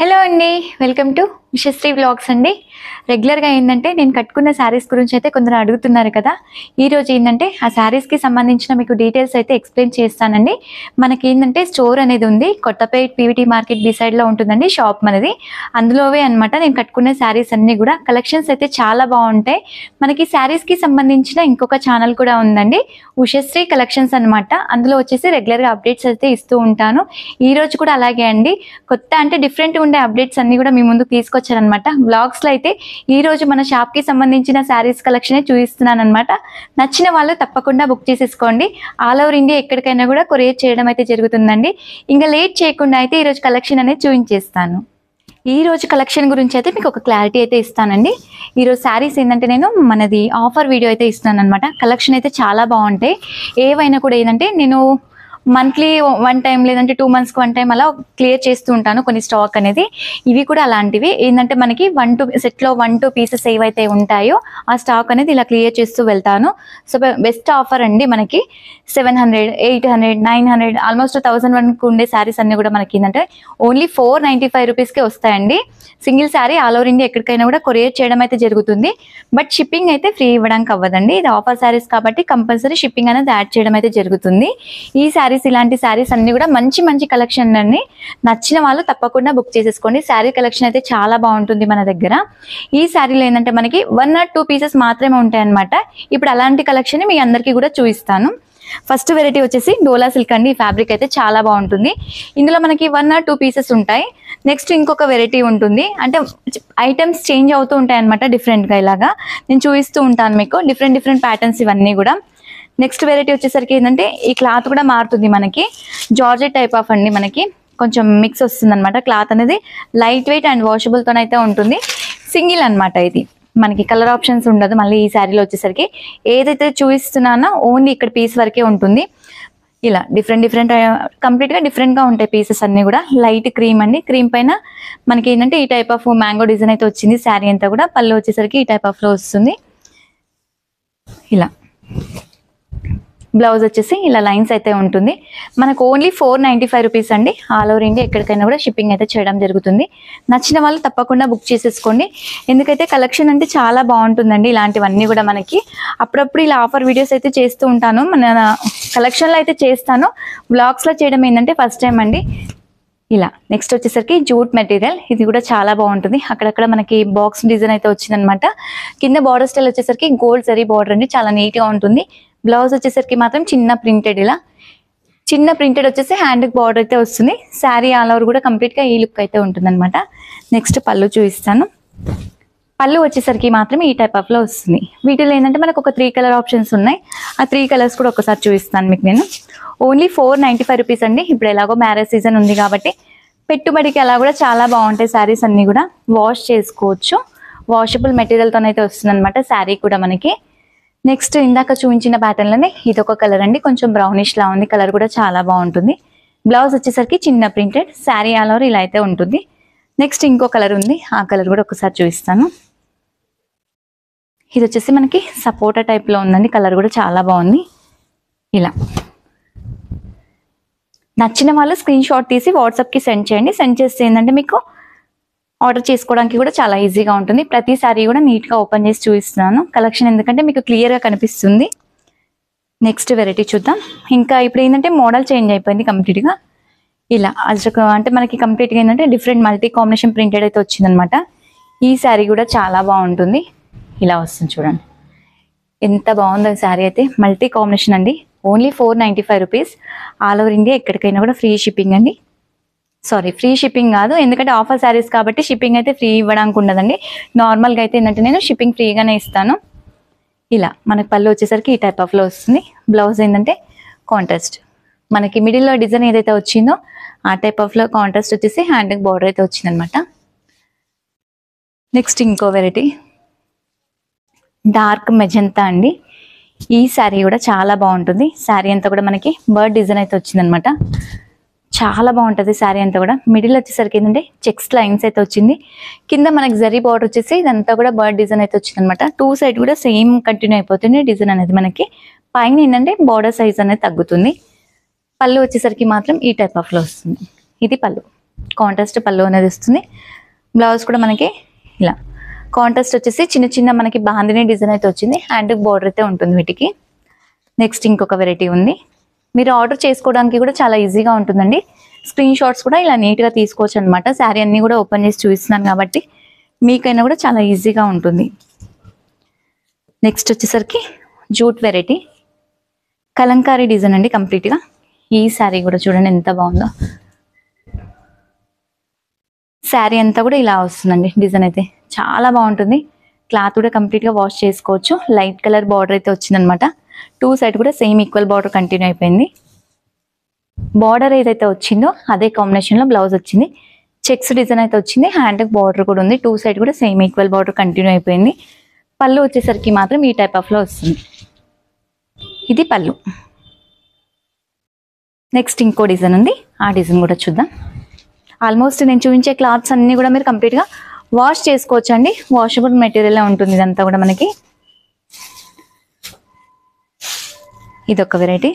Hello అండి, welcome to విషశ్రీ vlogs అండి. రెగ్యులర్గా ఏంటంటే నేను కట్టుకున్న శారీస్ గురించి అయితే కొందరు అడుగుతున్నారు కదా. ఈరోజు ఏంటంటే ఆ శారీస్కి సంబంధించిన మీకు డీటెయిల్స్ అయితే ఎక్స్ప్లెయిన్ చేస్తానండి. మనకి ఏంటంటే స్టోర్ అనేది ఉంది, కొత్తపేట్ పీవీటీ మార్కెట్ బిసైడ్లో ఉంటుందండి షాప్ మనది. అందులోవే అనమాట నేను కట్టుకునే శారీస్ అన్నీ కూడా కలెక్షన్స్ అయితే చాలా బాగుంటాయి. మనకి శారీస్కి సంబంధించిన ఇంకొక ఛానల్ కూడా ఉందండి, ఉషశ్రీ కలెక్షన్స్ అనమాట. అందులో వచ్చేసి రెగ్యులర్గా అప్డేట్స్ అయితే ఇస్తూ ఉంటాను. ఈ రోజు కూడా అలాగే అండి, కొత్త అంటే డిఫరెంట్ ఉండే అప్డేట్స్ అన్ని కూడా మీ ముందుకు తీసుకొచ్చారనమాట. వ్లాగ్స్లో అయితే ఈ రోజు మన షాప్కి సంబంధించిన శారీస్ కలెక్షనే చూపిస్తున్నాను అనమాట. నచ్చిన వాళ్ళు తప్పకుండా బుక్ చేసేసుకోండి. ఆల్ ఓవర్ ఇండియా ఎక్కడికైనా కూడా కొరియర్ చేయడం అయితే జరుగుతుందండి. ఇంకా లేట్ చేయకుండా అయితే ఈరోజు కలెక్షన్ అనేది చూపించేస్తాను. ఈ రోజు కలెక్షన్ గురించి అయితే మీకు ఒక క్లారిటీ అయితే ఇస్తానండి. ఈరోజు శారీస్ ఏంటంటే నేను మనది ఆఫర్ వీడియో అయితే ఇస్తాను అనమాట. కలెక్షన్ అయితే చాలా బాగుంటాయి. ఏవైనా కూడా ఏంటంటే నేను మంత్లీ 1 టైం లేదంటే 2 monthsకి 1 టైం అలా క్లియర్ చేస్తూ ఉంటాను కొన్ని స్టాక్ అనేది. ఇవి కూడా అలాంటివి ఏంటంటే మనకి 1-2 సెట్లో 1-2 పీసెస్ ఏవైతే ఉంటాయో ఆ స్టాక్ అనేది ఇలా క్లియర్ చేస్తూ వెళ్తాను. సో బెస్ట్ ఆఫర్ అండి. మనకి 700, 800, 900 ఆల్మోస్ట్ 1000 వరకు ఉండే శారీస్ అన్ని కూడా మనకి ఏంటంటే ఓన్లీ 495 రూపీస్కే వస్తాయండి. Single sari all over India ఎక్కడికైనా కూడా కొరియర్ చేయడం అయితే జరుగుతుంది. బట్ షిప్పింగ్ అయితే ఫ్రీ ఇవ్వడానికి అవ్వదండి. ఇది ఆఫర్ శారీస్ కాబట్టి కంపల్సరీ షిప్పింగ్ అనేది యాడ్ చేయడం అయితే జరుగుతుంది. ఈ శారీస్ ఇలాంటి శారీస్ అన్ని కూడా మంచి మంచి కలెక్షన్ అండి. నచ్చిన వాళ్ళు తప్పకుండా బుక్ చేసేసుకోండి. శారీ కలెక్షన్ అయితే చాలా బాగుంటుంది మన దగ్గర. ఈ శారీలో ఏంటంటే మనకి 1 or 2 పీసెస్ మాత్రమే ఉంటాయి అనమాట. ఇప్పుడు అలాంటి కలెక్షన్ మీ అందరికీ కూడా చూపిస్తాను. ఫస్ట్ వెరైటీ వచ్చేసి డోలా సిల్క్ అండి. ఈ ఫ్యాబ్రిక్ అయితే చాలా బాగుంటుంది. ఇందులో మనకి 1 or 2 పీసెస్ ఉంటాయి. నెక్స్ట్ ఇంకొక వెరైటీ ఉంటుంది, అంటే ఐటమ్స్ చేంజ్ అవుతూ ఉంటాయి అనమాట. డిఫరెంట్గా ఇలాగా నేను చూపిస్తూ ఉంటాను మీకు డిఫరెంట్ ప్యాటర్న్స్ ఇవన్నీ కూడా. నెక్స్ట్ వెరైటీ వచ్చేసరికి ఏంటంటే ఈ క్లాత్ కూడా మారుతుంది. మనకి జార్జెట్ టైప్ ఆఫ్ అండి, మనకి కొంచెం మిక్స్ వస్తుంది అనమాట. క్లాత్ అనేది లైట్ వెయిట్ అండ్ వాషబుల్తోనైతే ఉంటుంది. సింగిల్ అనమాట. ఇది మనకి కలర్ ఆప్షన్స్ ఉండదు. మళ్ళీ ఈ శారీలో వచ్చేసరికి ఏదైతే చూపిస్తున్నానో ఓన్లీ ఇక్కడ పీస్ వరకే ఉంటుంది. ఇలా డిఫరెంట్ కంప్లీట్గా డిఫరెంట్గా ఉంటాయి పీసెస్ అన్నీ కూడా. లైట్ క్రీమ్ అండి. క్రీమ్ పైన మనకి ఏంటంటే ఈ టైప్ ఆఫ్ మ్యాంగో డిజైన్ అయితే వచ్చింది. శారీ అంతా కూడా పళ్ళు వచ్చేసరికి ఈ టైప్ ఆఫ్లో వస్తుంది. ఇలా బ్లౌజ్ వచ్చేసి ఇలా లైన్స్ అయితే ఉంటుంది. మనకు ఓన్లీ 495 రూపీస్ అండి. ఆల్ ఓవర్ ఇండియా ఎక్కడికైనా కూడా షిప్పింగ్ అయితే చేయడం జరుగుతుంది. నచ్చిన వాళ్ళు తప్పకుండా బుక్ చేసేసుకోండి. ఎందుకైతే కలెక్షన్ అంటే చాలా బాగుంటుందండి. ఇలాంటివన్నీ కూడా మనకి అప్పుడప్పుడు ఇలా ఆఫర్ వీడియోస్ అయితే చేస్తూ ఉంటాను. మన కలెక్షన్లో అయితే చేస్తాను. వ్లాగ్స్లో చేయడం ఏంటంటే ఫస్ట్ టైం అండి. ఇలా నెక్స్ట్ వచ్చేసరికి జూట్ మెటీరియల్. ఇది కూడా చాలా బాగుంటుంది. అక్కడక్కడ మనకి బాక్స్ డిజైన్ అయితే వచ్చిందనమాట. కింద బార్డర్ స్టైల్ వచ్చేసరికి గోల్డ్ జరీ బార్డర్ అండి, చాలా నీట్గా ఉంటుంది. బ్లౌజ్ వచ్చేసరికి మాత్రం చిన్న ప్రింటెడ్, ఇలా చిన్న ప్రింటెడ్ వచ్చేసి హ్యాండ్కి బార్డర్ అయితే వస్తుంది. శారీ ఆల్ ఓవర్ కూడా కంప్లీట్గా ఈ లుక్ అయితే ఉంటుంది అనమాట. నెక్స్ట్ పళ్ళు చూపిస్తాను. పళ్ళు వచ్చేసరికి మాత్రం ఈ టైప్ ఆఫ్లో వస్తుంది. వీటిలో ఏంటంటే మనకు ఒక 3 కలర్ ఆప్షన్స్ ఉన్నాయి. ఆ 3 కలర్స్ కూడా ఒకసారి చూపిస్తాను మీకు నేను. ఓన్లీ 495 రూపీస్ అండి. ఇప్పుడు ఎలాగో మ్యారేజ్ సీజన్ ఉంది కాబట్టి పెట్టుబడికి అలా కూడా చాలా బాగుంటాయి శారీస్ అన్నీ కూడా. వాష్ చేసుకోవచ్చు. వాషబుల్ మెటీరియల్తోనైతే వస్తుంది అనమాట శారీ కూడా మనకి. నెక్స్ట్ ఇందాక చూపించిన ప్యాటర్న్లోనే ఇదొక కలర్ అండి, కొంచెం బ్రౌనిష్ లా ఉంది. కలర్ కూడా చాలా బాగుంటుంది. బ్లౌజ్ వచ్చేసరికి చిన్న ప్రింటెడ్, శారీ ఆల్ ఓవర్ ఇలా అయితే ఉంటుంది. నెక్స్ట్ ఇంకో కలర్ ఉంది, ఆ కలర్ కూడా ఒకసారి చూపిస్తాను. ఇది వచ్చేసి మనకి సపోటా టైప్లో ఉందండి. కలర్ కూడా చాలా బాగుంది. ఇలా నచ్చిన వాళ్ళు స్క్రీన్ షాట్ తీసి వాట్సాప్కి సెండ్ చేయండి. సెండ్ చేస్తే ఏంటంటే మీకు ఆర్డర్ చేసుకోవడానికి కూడా చాలా ఈజీగా ఉంటుంది. ప్రతిసారి కూడా నీట్గా ఓపెన్ చేసి చూపిస్తున్నాను కలెక్షన్, ఎందుకంటే మీకు క్లియర్గా కనిపిస్తుంది. నెక్స్ట్ వెరైటీ చూద్దాం. ఇంకా ఇప్పుడు ఏంటంటే మోడల్ చేంజ్ అయిపోయింది కంప్లీట్గా. ఇలా అజ్రక్ అంటే మనకి కంప్లీట్గా ఏంటంటే డిఫరెంట్ మల్టీ కాంబినేషన్ ప్రింటెడ్ అయితే వచ్చిందనమాట. ఈ శారీ కూడా చాలా బాగుంటుంది. ఇలా వస్తుంది చూడండి, ఎంత బాగుందో ఈ శారీ అయితే. మల్టీ కాంబినేషన్ అండి. Only 495 rupees. All over India ఎక్కడికైనా కూడా ఫ్రీ షిప్పింగ్ అండి. సారీ, ఫ్రీ షిప్పింగ్ కాదు, ఎందుకంటే ఆఫర్ శారీస్ కాబట్టి షిప్పింగ్ అయితే ఫ్రీ ఇవ్వడానికి ఉండదండి. నార్మల్గా అయితే ఏంటంటే నేను షిప్పింగ్ ఫ్రీగానే ఇస్తాను. ఇలా మనకి పళ్ళు వచ్చేసరికి ఈ టైప్ ఆఫ్లో వస్తుంది. బ్లౌజ్ ఏంటంటే కాంట్రాస్ట్, మనకి మిడిల్లో డిజైన్ ఏదైతే వచ్చిందో ఆ టైప్ ఆఫ్లో కాంట్రాస్ట్ వచ్చేసి హ్యాండ్కి బార్డర్ అయితే వచ్చిందనమాట. నెక్స్ట్ ఇంకో వెరైటీ డార్క్ మెజంతా అండి. ఈ శారీ కూడా చాలా బాగుంటుంది. శారీ అంతా కూడా మనకి బర్డ్ డిజైన్ అయితే వచ్చిందనమాట. చాలా బాగుంటుంది శారీ అంతా కూడా. మిడిల్ వచ్చేసరికి ఏంటంటే చెక్స్ లైన్స్ అయితే వచ్చింది. కింద మనకి జరీ బార్డర్ వచ్చేసి ఇదంతా కూడా బర్డ్ డిజైన్ అయితే వచ్చింది అనమాట. 2 సైడ్ కూడా సేమ్ కంటిన్యూ అయిపోతుంది డిజైన్ అనేది. మనకి పైన ఏంటంటే బార్డర్ సైజ్ అనేది తగ్గుతుంది. పళ్ళు వచ్చేసరికి మాత్రం ఈ టైప్ ఆఫ్లో వస్తుంది. ఇది పళ్ళు. కాంట్రాస్ట్ పళ్ళు అనేది వస్తుంది. బ్లౌజ్ కూడా మనకి ఇలా కాంట్రాస్ట్ వచ్చేసి చిన్న చిన్న మనకి బాందిని డిజైన్ అయితే వచ్చింది. హ్యాండ్ బార్డర్ అయితే ఉంటుంది వీటికి. నెక్స్ట్ ఇంకొక వెరైటీ ఉంది. మీరు ఆర్డర్ చేసుకోవడానికి కూడా చాలా ఈజీగా ఉంటుందండి. స్క్రీన్ షాట్స్ కూడా ఇలా నీట్గా తీసుకోవచ్చు అనమాట. శారీ అన్నీ కూడా ఓపెన్ చేసి చూపిస్తున్నాను కాబట్టి మీకైనా కూడా చాలా ఈజీగా ఉంటుంది. నెక్స్ట్ వచ్చేసరికి జూట్ వెరైటీ కలంకారీ డిజైన్ అండి కంప్లీట్గా. ఈ శారీ కూడా చూడండి ఎంత బాగుందో. శారీ అంతా కూడా ఇలా వస్తుందండి. డిజైన్ అయితే చాలా బాగుంటుంది. క్లాత్ కూడా కంప్లీట్గా వాష్ చేసుకోవచ్చు. లైట్ కలర్ బార్డర్ అయితే వచ్చిందనమాట. 2 సైడ్ కూడా సేమ్ ఈక్వల్ బార్డర్ కంటిన్యూ అయిపోయింది. బార్డర్ ఏదైతే వచ్చిందో అదే కాంబినేషన్లో బ్లౌజ్ వచ్చింది. చెక్స్ డిజైన్ అయితే వచ్చింది. హ్యాండ్ బార్డర్ కూడా ఉంది. 2 సైడ్ కూడా సేమ్ ఈక్వల్ బార్డర్ కంటిన్యూ అయిపోయింది. పళ్ళు వచ్చేసరికి మాత్రం ఈ టైప్ ఆఫ్లో వస్తుంది. ఇది పళ్ళు. నెక్స్ట్ ఇంకో డిజైన్ ఉంది. ఆ డిజైన్ కూడా చూద్దాం. ఆల్మోస్ట్ నేను చూపించే క్లాత్స్ అన్నీ కూడా మీరు కంప్లీట్గా వాష్ చేసుకోవచ్చు అండి. వాషబుల్ మెటీరియల్ ఉంటుంది ఇదంతా కూడా మనకి. ఇదొక వెరైటీ.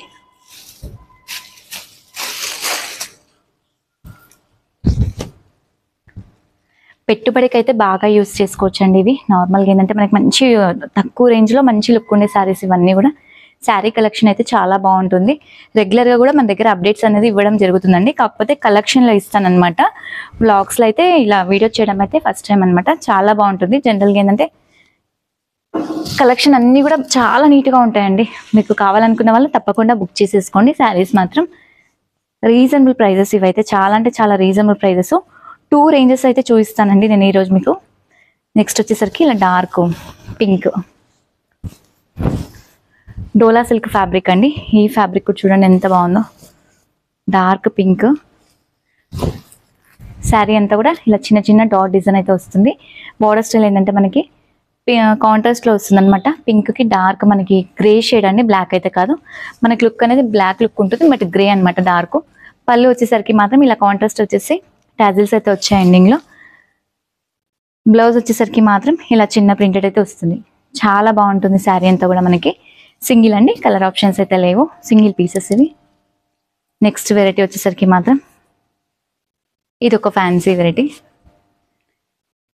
పెట్టుబడికి అయితే బాగా యూస్ చేసుకోవచ్చు అండి ఇవి. నార్మల్గా ఏంటంటే మనకి మంచి తక్కువ రేంజ్లో మంచి లుక్ ఉండే శారీస్ ఇవన్నీ కూడా. శారీ కలెక్షన్ అయితే చాలా బాగుంటుంది. రెగ్యులర్గా కూడా మన దగ్గర అప్డేట్స్ అనేది ఇవ్వడం జరుగుతుందండి. కాకపోతే కలెక్షన్లో ఇస్తానమాట. వ్లాగ్స్లో అయితే ఇలా వీడియో చేయడం అయితే ఫస్ట్ టైం అనమాట. చాలా బాగుంటుంది. జనరల్గా ఏంటంటే కలెక్షన్ అన్నీ కూడా చాలా నీట్గా ఉంటాయండి. మీకు కావాలనుకున్న వాళ్ళు తప్పకుండా బుక్ చేసేసుకోండి. శారీస్ మాత్రం రీజనబుల్ ప్రైజెస్. ఇవైతే చాలా అంటే చాలా రీజనబుల్ ప్రైజెస్. 2 రేంజెస్ అయితే చూపిస్తానండి నేను ఈరోజు మీకు. నెక్స్ట్ వచ్చేసరికి ఇలా డార్క్ పింక్ డోలా సిల్క్ ఫ్యాబ్రిక్ అండి. ఈ ఫ్యాబ్రిక్ చూడండి ఎంత బాగుందో. డార్క్ పింక్ శారీ అంతా కూడా ఇలా చిన్న చిన్న డాట్ డిజైన్ అయితే వస్తుంది. బోర్డర్ స్టైల్ ఏంటంటే మనకి కాంట్రాస్ట్లో వస్తుంది అనమాట. పింక్కి డార్క్ మనకి గ్రే షేడ్ అండి. బ్లాక్ అయితే కాదు. మనకి లుక్ అనేది బ్లాక్ లుక్ ఉంటుంది, బట్ గ్రే అనమాట డార్క్. పళ్ళు వచ్చేసరికి మాత్రం ఇలా కాంట్రాస్ట్ వచ్చేసి టాజిల్స్ అయితే వచ్చాయి ఎండింగ్లో. బ్లౌజ్ వచ్చేసరికి మాత్రం ఇలా చిన్న ప్రింటెడ్ అయితే వస్తుంది. చాలా బాగుంటుంది శారీ అంతా కూడా మనకి. సింగిల్ అండి, కలర్ ఆప్షన్స్ అయితే లేవు. సింగిల్ పీసెస్ ఇవి. నెక్స్ట్ వెరైటీ వచ్చేసరికి మాత్రం ఇది ఒక ఫ్యాన్సీ వెరైటీ.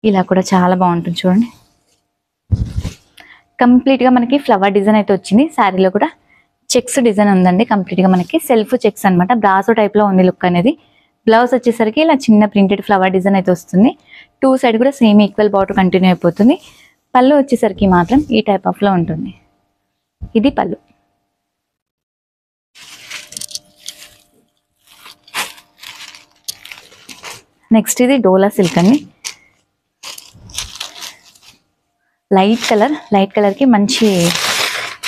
ఇలా కూడా చాలా బాగుంటుంది చూడండి. కంప్లీట్గా మనకి ఫ్లవర్ డిజైన్ అయితే వచ్చింది. శారీలో కూడా చెక్స్ డిజైన్ ఉందండి. కంప్లీట్గా మనకి సెల్ఫ్ చెక్స్ అనమాట. బ్రాసో టైప్లో ఉంది లుక్ అనేది. బ్లౌజ్ వచ్చేసరికి ఇలా చిన్న ప్రింటెడ్ ఫ్లవర్ డిజైన్ అయితే వస్తుంది. 2 సైడ్ కూడా సేమ్ ఈక్వల్ బార్డర్ కంటిన్యూ అయిపోతుంది. పళ్ళు వచ్చేసరికి మాత్రం ఈ టైప్ ఆఫ్లో ఉంటుంది. ఇది పళ్ళు. నెక్స్ట్ ఇది డోలా సిల్క్ అండి. లైట్ కలర్కి మంచి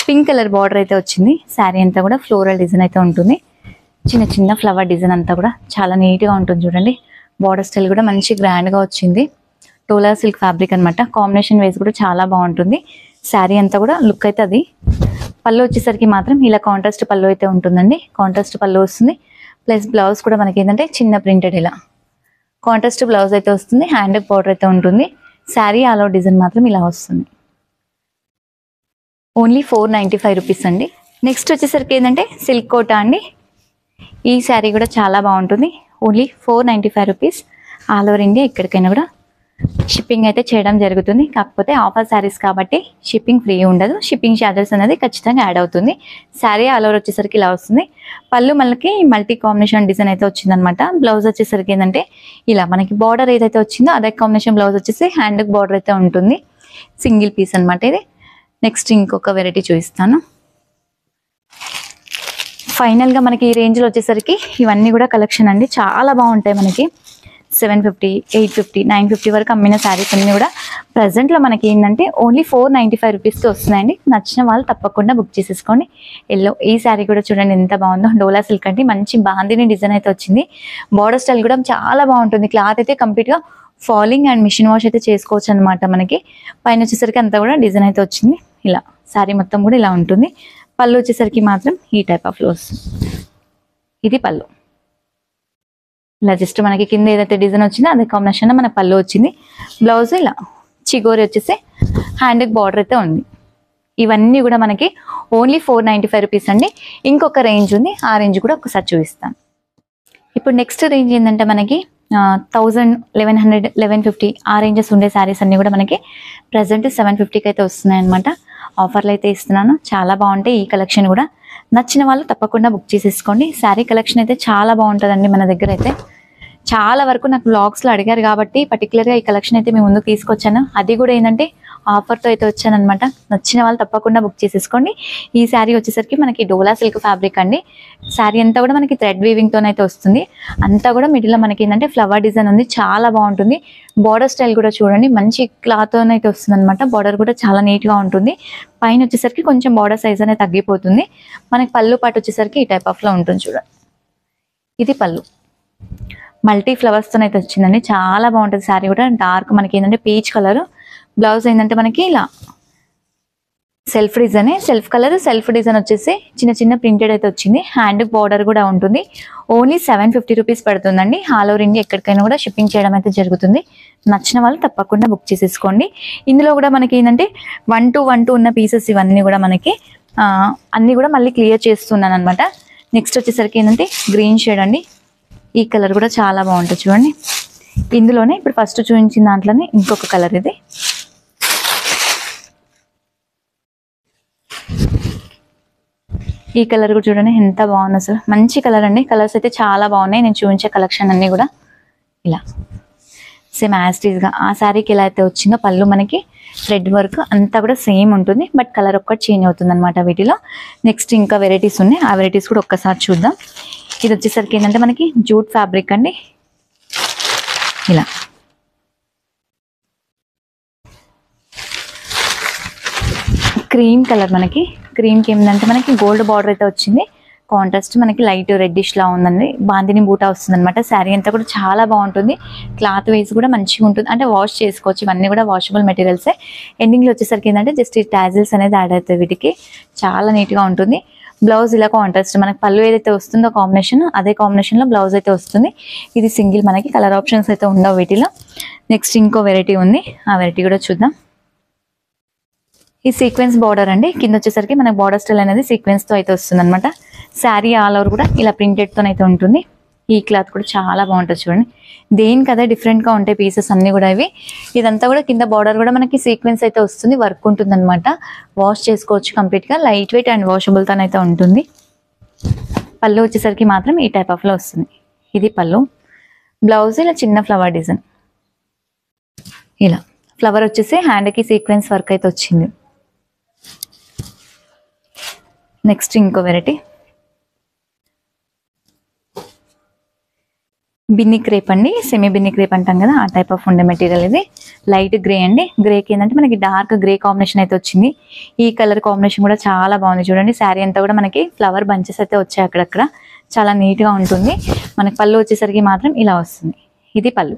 పింక్ కలర్ బార్డర్ అయితే వచ్చింది. శారీ అంతా కూడా ఫ్లోరల్ డిజైన్ అయితే ఉంటుంది. చిన్న చిన్న ఫ్లవర్ డిజైన్ అంతా కూడా చాలా నీట్గా ఉంటుంది చూడండి. బార్డర్ స్టైల్ కూడా మంచి గ్రాండ్గా వచ్చింది. డోలా సిల్క్ ఫ్యాబ్రిక్ అనమాట. కాంబినేషన్ వైజ్ కూడా చాలా బాగుంటుంది. శారీ అంతా కూడా లుక్ అయితే అది. పళ్ళు వచ్చేసరికి మాత్రం ఇలా కాంట్రాస్ట్ పళ్ళు అయితే ఉంటుందండి. కాంట్రాస్ట్ పళ్ళు వస్తుంది. ప్లస్ బ్లౌజ్ కూడా మనకి ఏంటంటే చిన్న ప్రింటెడ్ ఇలా కాంట్రాస్ట్ బ్లౌజ్ అయితే వస్తుంది. హ్యాండ్ బార్డర్ అయితే ఉంటుంది. శారీ ఆల్ ఓవర్ డిజైన్ మాత్రం ఇలా వస్తుంది. ఓన్లీ 495 రూపీస్ అండి. నెక్స్ట్ వచ్చేసరికి ఏంటంటే సిల్క్ కోటా అండి. ఈ శారీ కూడా చాలా బాగుంటుంది. Only 495 rupees. All over India ఎక్కడికైనా కూడా షిప్పింగ్ అయితే చేయడం జరుగుతుంది. కాకపోతే ఆఫర్ శారీస్ కాబట్టి షిప్పింగ్ ఫ్రీ ఉండదు. షిప్పింగ్ ఛార్జెస్ అనేది ఖచ్చితంగా యాడ్ అవుతుంది. శారీ ఆల్ ఓవర్ వచ్చేసరికి ఇలా వస్తుంది. పళ్ళు మనకి మల్టీ కాంబినేషన్ డిజైన్ అయితే వచ్చిందనమాట. బ్లౌజ్ వచ్చేసరికి ఏంటంటే ఇలా మనకి బార్డర్ ఏదైతే వచ్చిందో అదే కాంబినేషన్ బ్లౌజ్ వచ్చేసి హ్యాండ్ బార్డర్ అయితే ఉంటుంది. సింగిల్ పీస్ అనమాట ఇది. నెక్స్ట్ ఇంకొక వెరైటీ చూపిస్తాను. ఫైనల్గా మనకి ఈ రేంజ్లో వచ్చేసరికి ఇవన్నీ కూడా కలెక్షన్ అండి. చాలా బాగుంటాయి మనకి. 750, 850, 950 వరకు అమ్మిన శారీస్ అన్నీ కూడా ప్రజెంట్లో మనకి ఏంటంటే ఓన్లీ 495 రూపీస్కి వస్తున్నాయండి. నచ్చిన వాళ్ళు తప్పకుండా బుక్ చేసేసుకోండి. ఈ శారీ కూడా చూడండి ఎంత బాగుందో. డోలా సిల్క్ అంటే మంచి బాందిని డిజైన్ అయితే వచ్చింది. బార్డర్ స్టైల్ కూడా చాలా బాగుంటుంది. క్లాత్ అయితే కంప్లీట్గా ఫాలింగ్ అండ్ మిషన్ వాష్ అయితే చేసుకోవచ్చు అనమాట. మనకి పైన వచ్చేసరికి అంతా కూడా డిజైన్ అయితే వచ్చింది. ఇలా శారీ మొత్తం కూడా ఇలా ఉంటుంది. పళ్ళు వచ్చేసరికి మాత్రం ఈ టైప్ ఆఫ్ లో వస్తుంది. ఇది పళ్ళు. ఇలా జస్ట్ మనకి కింద ఏదైతే డిజైన్ వచ్చిందో అదే కాంబినేషన్ మన పళ్ళు వచ్చింది. బ్లౌజ్ ఇలా చిగోరి వచ్చేసి హ్యాండ్కి బార్డర్ అయితే ఉంది. ఇవన్నీ కూడా మనకి ఓన్లీ 495 రూపీస్ అండి. ఇంకొక రేంజ్ ఉంది, ఆ రేంజ్ కూడా ఒకసారి చూపిస్తాను. ఇప్పుడు నెక్స్ట్ రేంజ్ ఏంటంటే మనకి 1000, 1100, 1150 ఆ రేంజెస్ ఉండే శారీస్ అన్నీ కూడా మనకి ప్రజెంట్ 750కి అయితే వస్తున్నాయి అనమాట. ఆఫర్లు అయితే ఇస్తున్నాను. చాలా బాగుంటాయి ఈ కలెక్షన్ కూడా. నచ్చిన వాళ్ళు తప్పకుండా బుక్ చేసేసుకోండి. శారీ కలెక్షన్ అయితే చాలా బాగుంటుందండి మన దగ్గర అయితే. చాలా వరకు నాకు బ్లాగ్స్లో అడిగారు కాబట్టి పర్టికులర్గా ఈ కలెక్షన్ అయితే మేము ముందుకు తీసుకొచ్చాను. అది కూడా ఏంటంటే ఆఫర్తో అయితే వచ్చానమాట. నచ్చిన వాళ్ళు తప్పకుండా బుక్ చేసేసుకోండి. ఈ శారీ వచ్చేసరికి మనకి డోలా సిల్క్ ఫ్యాబ్రిక్ అండి. శారీ అంతా కూడా మనకి థ్రెడ్ వీవింగ్తో అయితే వస్తుంది. అంతా కూడా మిడిల్లో మనకి ఏంటంటే ఫ్లవర్ డిజైన్ ఉంది. చాలా బాగుంటుంది. బార్డర్ స్టైల్ కూడా చూడండి మంచి క్లాత్తో అయితే వస్తుంది అనమాట. బార్డర్ కూడా చాలా నీట్గా ఉంటుంది. పైన వచ్చేసరికి కొంచెం బార్డర్ సైజ్ అనేది తగ్గిపోతుంది. మనకి పళ్ళు పాటు వచ్చేసరికి ఈ టైప్ ఆఫ్లో ఉంటుంది చూడండి. ఇది పళ్ళు మల్టీ ఫ్లవర్స్తో అయితే వచ్చిందండి. చాలా బాగుంటుంది శారీ కూడా. డార్క్ మనకి ఏంటంటే పీచ్ కలర్. బ్లౌజ్ ఏంటంటే మనకి ఇలా self design, self colour, self design వచ్చేసి చిన్న చిన్న ప్రింటెడ్ అయితే వచ్చింది. హ్యాండ్ బార్డర్ కూడా ఉంటుంది. ఓన్లీ 750 రూపీస్ పడుతుందండి. ఆల్ ఓవర్ ఇండియా ఎక్కడికైనా కూడా షిప్పింగ్ చేయడం అయితే జరుగుతుంది. నచ్చిన వాళ్ళు తప్పకుండా బుక్ చేసేసుకోండి. ఇందులో కూడా మనకి ఏంటంటే 1 to 1 ఉన్న పీసెస్ ఇవన్నీ కూడా మనకి అన్నీ కూడా మళ్ళీ క్లియర్ చేస్తున్నాను అనమాట. నెక్స్ట్ వచ్చేసరికి ఏంటంటే గ్రీన్ షేడ్ అండి. ఈ కలర్ కూడా చాలా బాగుంటుంది చూడండి. ఇందులోనే ఇప్పుడు ఫస్ట్ చూపించిన దాంట్లోనే ఇంకొక కలర్ ఇది. ఈ కలర్ కూడా చూడండి ఎంత బాగుంది అసలు. మంచి కలర్ అండి. కలర్స్ అయితే చాలా బాగున్నాయి. నేను చూపించే కలెక్షన్ అన్నీ కూడా ఇలా సేమ్ యాస్టీస్గా ఆ శారీకి ఎలా అయితే వచ్చిందో పళ్ళు మనకి థ్రెడ్ వర్క్ అంతా కూడా సేమ్ ఉంటుంది. బట్ కలర్ ఒక్కటి చేంజ్ అవుతుంది అనమాట వీటిలో. నెక్స్ట్ ఇంకా వెరైటీస్ ఉన్నాయి. ఆ వెరైటీస్ కూడా ఒక్కసారి చూద్దాం. ఇది వచ్చేసరికి ఏంటంటే మనకి జూట్ ఫ్యాబ్రిక్ అండి. ఇలా క్రీమ్ కలర్ మనకి. క్రీమ్కి ఏంటంటే మనకి గోల్డ్ బార్డర్ అయితే వచ్చింది. కాంట్రాస్ట్ మనకి లైట్ రెడ్డిష్ లా ఉందండి. బాందిని బూటా వస్తుంది అనమాట. శారీ అంతా కూడా చాలా బాగుంటుంది. క్లాత్ వైజ్ కూడా మంచిగా ఉంటుంది. అంటే వాష్ చేసుకోవచ్చు. ఇవన్నీ కూడా వాషబుల్ మెటీరియల్సే. ఎండింగ్లో వచ్చేసరికి ఏంటంటే జస్ట్ ఈ టాజిల్స్ అనేది యాడ్ అవుతాయి వీటికి. చాలా నీట్గా ఉంటుంది. బ్లౌజ్ ఇలా కాంట్రాస్ట్ మనకి పళ్ళు ఏదైతే వస్తుందో కాంబినేషన్ అదే కాంబినేషన్లో బ్లౌజ్ అయితే వస్తుంది. ఇది సింగిల్ మనకి కలర్ ఆప్షన్స్ అయితే ఉండవు వీటిలో. నెక్స్ట్ ఇంకో వెరైటీ ఉంది. ఆ వెరైటీ కూడా చూద్దాం. ఈ సీక్వెన్స్ బార్డర్ అండి. కింద వచ్చేసరికి మనకి బార్డర్ స్టైల్ అనేది సీక్వెన్స్తో అయితే వస్తుంది అనమాట. శారీ ఆల్ ఓవర్ కూడా ఇలా ప్రింటెడ్తో అయితే ఉంటుంది. ఈ క్లాత్ కూడా చాలా బాగుంటుంది చూడండి. దేనికి అదే డిఫరెంట్గా ఉంటాయి పీసెస్ అన్నీ కూడా ఇవి. ఇదంతా కూడా కింద బార్డర్ కూడా మనకి సీక్వెన్స్ అయితే వస్తుంది. వర్క్ ఉంటుంది అనమాట. వాష్ చేసుకోవచ్చు కంప్లీట్గా. లైట్ వెయిట్ అండ్ వాషబుల్తో అయితే ఉంటుంది. పళ్ళు వచ్చేసరికి మాత్రం ఈ టైప్ ఆఫ్లో వస్తుంది. ఇది పళ్ళు. బ్లౌజ్ ఇలా చిన్న ఫ్లవర్ డిజైన్. ఇలా ఫ్లవర్ వచ్చేసి హ్యాండ్కి సీక్వెన్స్ వర్క్ అయితే వచ్చింది. నెక్స్ట్ ఇంకో వెరైటీ బిన్ని క్రేప్ అండి. సెమీ బిన్ని క్రేప్ అంటాం కదా, ఆ టైప్ ఆఫ్ ఉండే మెటీరియల్ ఇది. లైట్ గ్రే అండి. గ్రేకి ఏంటంటే మనకి డార్క్ గ్రే కాంబినేషన్ అయితే వచ్చింది. ఈ కలర్ కాంబినేషన్ కూడా చాలా బాగుంది చూడండి. శారీ అంతా కూడా మనకి ఫ్లవర్ బంచెస్ అయితే వచ్చాయి అక్కడక్కడ. చాలా నీట్గా ఉంటుంది. మనకి పళ్ళు వచ్చేసరికి మాత్రం ఇలా వస్తుంది. ఇది పళ్ళు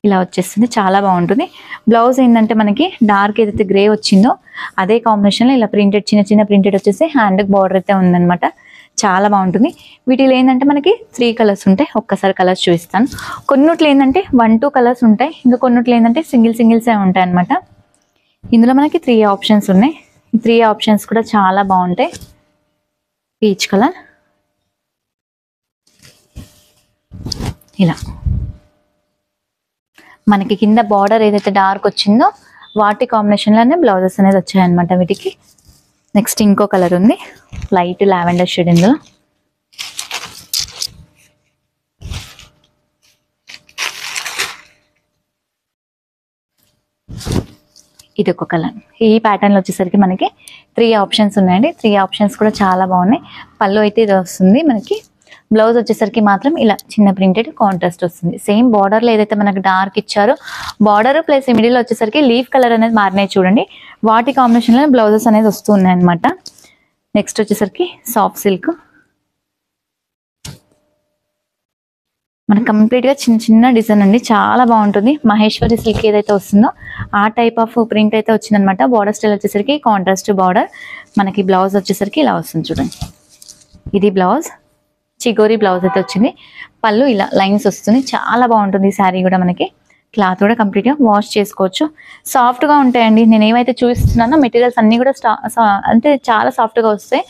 ఇలా వచ్చేస్తుంది. చాలా బాగుంటుంది. బ్లౌజ్ ఏంటంటే మనకి డార్క్ ఏదైతే గ్రే వచ్చిందో అదే కాంబినేషన్లో ఇలా ప్రింటెడ్ చిన్న చిన్న ప్రింటెడ్ వచ్చేసి హ్యాండ్కి బార్డర్ అయితే ఉందన్నమాట. చాలా బాగుంటుంది. వీటిలో ఏంటంటే మనకి 3 కలర్స్ ఉంటాయి. ఒక్కసారి కలర్స్ చూపిస్తాను. కొన్నిట్లో ఏంటంటే 1-2 కలర్స్ ఉంటాయి. ఇంకా కొన్నిట్లో ఏంటంటే సింగిల్సే ఉంటాయి అనమాట. ఇందులో మనకి 3 ఆప్షన్స్ ఉన్నాయి. ఈ 3 ఆప్షన్స్ కూడా చాలా బాగుంటాయి. పీచ్ కలర్ ఇలా మనకి కింద బార్డర్ ఏదైతే డార్క్ వచ్చిందో వాటి కాంబినేషన్లోనే బ్లౌజెస్ అనేది వచ్చాయన్నమాట వీటికి. నెక్స్ట్ ఇంకో కలర్ ఉంది. Light lavender shade. ఇందులో ఇది ఒక కలర్. ఈ ప్యాటర్న్లో వచ్చేసరికి మనకి 3 ఆప్షన్స్ ఉన్నాయండి. 3 ఆప్షన్స్ కూడా చాలా బాగున్నాయి. పళ్ళు అయితే ఇది వస్తుంది మనకి. బ్లౌజ్ వచ్చేసరికి మాత్రం ఇలా చిన్న ప్రింటెడ్ కాంట్రాస్ట్ వస్తుంది. సేమ్ బార్డర్లో ఏదైతే మనకి డార్క్ ఇచ్చారో బార్డర్ ప్లస్ మిడిల్లో వచ్చేసరికి లీఫ్ కలర్ అనేది మారినాయి చూడండి. వాటి కాంబినేషన్లో బ్లౌజెస్ అనేది వస్తున్నాయి అనమాట. నెక్స్ట్ వచ్చేసరికి సాఫ్ట్ సిల్క్. మనకి కంప్లీట్గా చిన్న చిన్న డిజైన్ అండి. చాలా బాగుంటుంది. మహేశ్వరి సిల్క్ ఏదైతే వస్తుందో ఆ టైప్ ఆఫ్ ప్రింట్ అయితే వచ్చిందనమాట. బార్డర్ స్టైల్ వచ్చేసరికి కాంట్రాస్ట్ బార్డర్. మనకి బ్లౌజ్ వచ్చేసరికి ఇలా వస్తుంది చూడండి. ఇది బ్లౌజ్. చిగోరీ బ్లౌజ్ అయితే వచ్చింది. పళ్ళు ఇలా లైన్స్ వస్తుంది. చాలా బాగుంటుంది ఈ శారీ కూడా. మనకి క్లాత్ కూడా కంప్లీట్గా వాష్ చేసుకోవచ్చు. సాఫ్ట్గా ఉంటాయండి. నేను ఏమైతే చూపిస్తున్నానో మెటీరియల్స్ అన్నీ కూడా అంటే చాలా సాఫ్ట్గా వస్తాయి.